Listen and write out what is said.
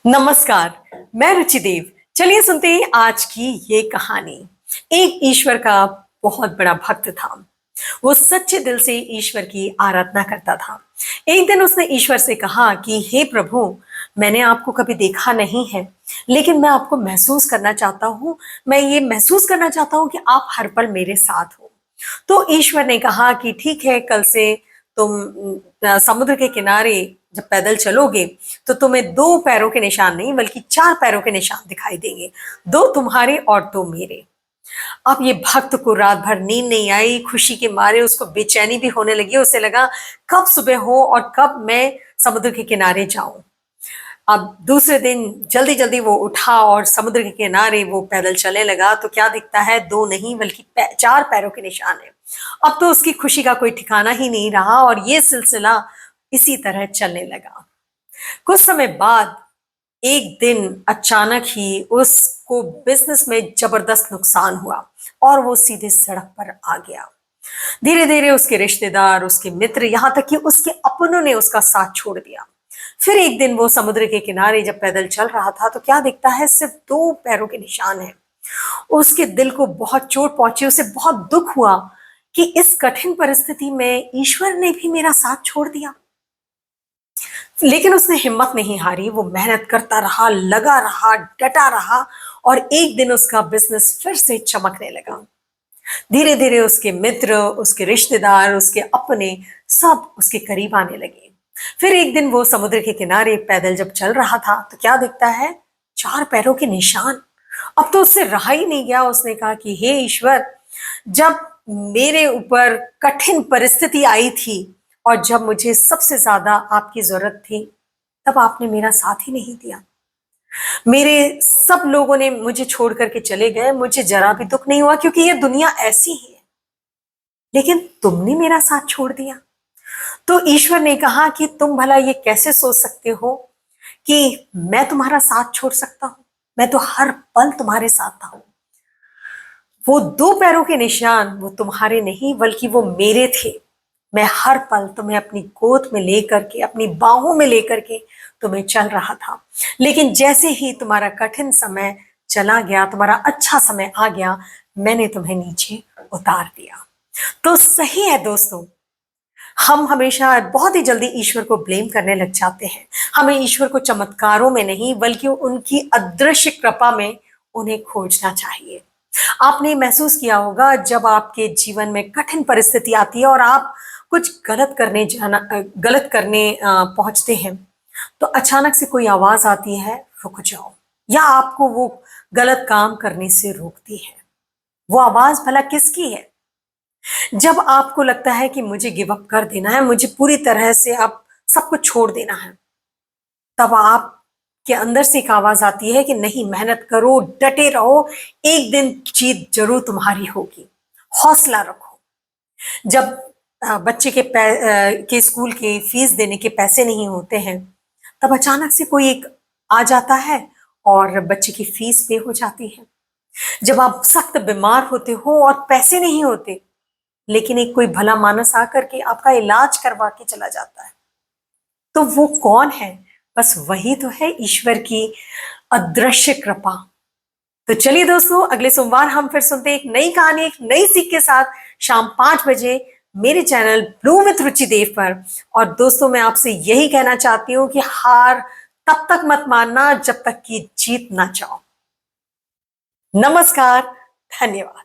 नमस्कार। मैं रुचि देव। चलिए सुनते हैं आज की ये कहानी। एक ईश्वर का बहुत बड़ा भक्त था। वो सच्चे दिल से ईश्वर की आराधना करता था। एक दिन उसने ईश्वर से कहा कि हे प्रभु, मैंने आपको कभी देखा नहीं है, लेकिन मैं आपको महसूस करना चाहता हूँ। मैं ये महसूस करना चाहता हूँ कि आप हर पल मेरे साथ हो। तो ईश्वर ने कहा कि ठीक है, कल से तुम समुद्र के किनारे जब पैदल चलोगे तो तुम्हें दो पैरों के निशान नहीं बल्कि चार पैरों के निशान दिखाई देंगे, दो तुम्हारे और दो मेरे। अब ये भक्त को रात भर नींद नहीं आई। खुशी के मारे उसको बेचैनी भी होने लगी। उसे लगा कब सुबह हो और कब मैं समुद्र के किनारे जाऊं। अब दूसरे दिन जल्दी जल्दी वो उठा और समुद्र के किनारे वो पैदल चलने लगा तो क्या दिखता है, दो नहीं बल्कि चार पैरों के निशान है। अब तो उसकी खुशी का कोई ठिकाना ही नहीं रहा और ये सिलसिला इसी तरह चलने लगा। कुछ समय बाद एक दिन अचानक ही उसको बिजनेस में जबरदस्त नुकसान हुआ और वो सीधे सड़क पर आ गया। धीरे धीरे उसके रिश्तेदार, उसके मित्र, यहां तक कि उसके अपनों ने उसका साथ छोड़ दिया। फिर एक दिन वो समुद्र के किनारे जब पैदल चल रहा था तो क्या दिखता है, सिर्फ दो पैरों के निशान हैं। उसके दिल को बहुत चोट पहुंची। उसे बहुत दुख हुआ कि इस कठिन परिस्थिति में ईश्वर ने भी मेरा साथ छोड़ दिया। लेकिन उसने हिम्मत नहीं हारी। वो मेहनत करता रहा, लगा रहा, डटा रहा और एक दिन उसका बिजनेस फिर से चमकने लगा। धीरे धीरे उसके मित्र, उसके रिश्तेदार, उसके अपने सब उसके करीब आने लगे। फिर एक दिन वो समुद्र के किनारे पैदल जब चल रहा था तो क्या दिखता है, चार पैरों के निशान। अब तो उससे रहा ही नहीं गया। उसने कहा कि हे ईश्वर, जब मेरे ऊपर कठिन परिस्थिति आई थी और जब मुझे सबसे ज्यादा आपकी जरूरत थी, तब आपने मेरा साथ ही नहीं दिया। मेरे सब लोगों ने मुझे छोड़ करके चले गए, मुझे जरा भी दुख नहीं हुआ क्योंकि ये दुनिया ऐसी ही है। लेकिन तुमने मेरा साथ छोड़ दिया। तो ईश्वर ने कहा कि तुम भला ये कैसे सोच सकते हो कि मैं तुम्हारा साथ छोड़ सकता हूं। मैं तो हर पल तुम्हारे साथ था। वो दो पैरों के निशान वो तुम्हारे नहीं बल्कि वो मेरे थे। मैं हर पल तुम्हें अपनी गोद में लेकर के, अपनी बाहों में लेकर के तुम्हें चल रहा था। लेकिन जैसे ही तुम्हारा कठिन समय चला गया, तुम्हारा अच्छा समय आ गया, मैंने तुम्हें नीचे उतार दिया। तो सही है दोस्तों, हम हमेशा बहुत ही जल्दी ईश्वर को ब्लेम करने लग जाते हैं। हमें ईश्वर को चमत्कारों में नहीं बल्कि उनकी अदृश्य कृपा में उन्हें खोजना चाहिए। आपने महसूस किया होगा जब आपके जीवन में कठिन परिस्थिति आती है और आप कुछ गलत करने पहुंचते हैं, तो अचानक से कोई आवाज आती है, रुक जाओ, या आपको वो गलत काम करने से रोकती है। वो आवाज भला किसकी है? जब आपको लगता है कि मुझे गिव अप कर देना है, मुझे पूरी तरह से अब सब कुछ छोड़ देना है, तब आप के अंदर से एक आवाज आती है कि नहीं, मेहनत करो, डटे रहो, एक दिन जीत जरूर तुम्हारी होगी, हौसला रखो। जब बच्चे के स्कूल के फीस देने के पैसे नहीं होते हैं, तब अचानक से कोई एक आ जाता है और बच्चे की फीस पे हो जाती है। जब आप सख्त बीमार होते हो और पैसे नहीं होते, लेकिन एक कोई भला मानस आकर के आपका इलाज करवा के चला जाता है, तो वो कौन है? बस वही तो है ईश्वर की अदृश्य कृपा। तो चलिए दोस्तों, अगले सोमवार हम फिर सुनते हैं एक नई कहानी, एक नई सीख के साथ, शाम 5 बजे मेरे चैनल ब्लू विथ रुचि देव पर। और दोस्तों, मैं आपसे यही कहना चाहती हूँ कि हार तब तक मत मानना जब तक कि जीत ना चाहो। नमस्कार, धन्यवाद।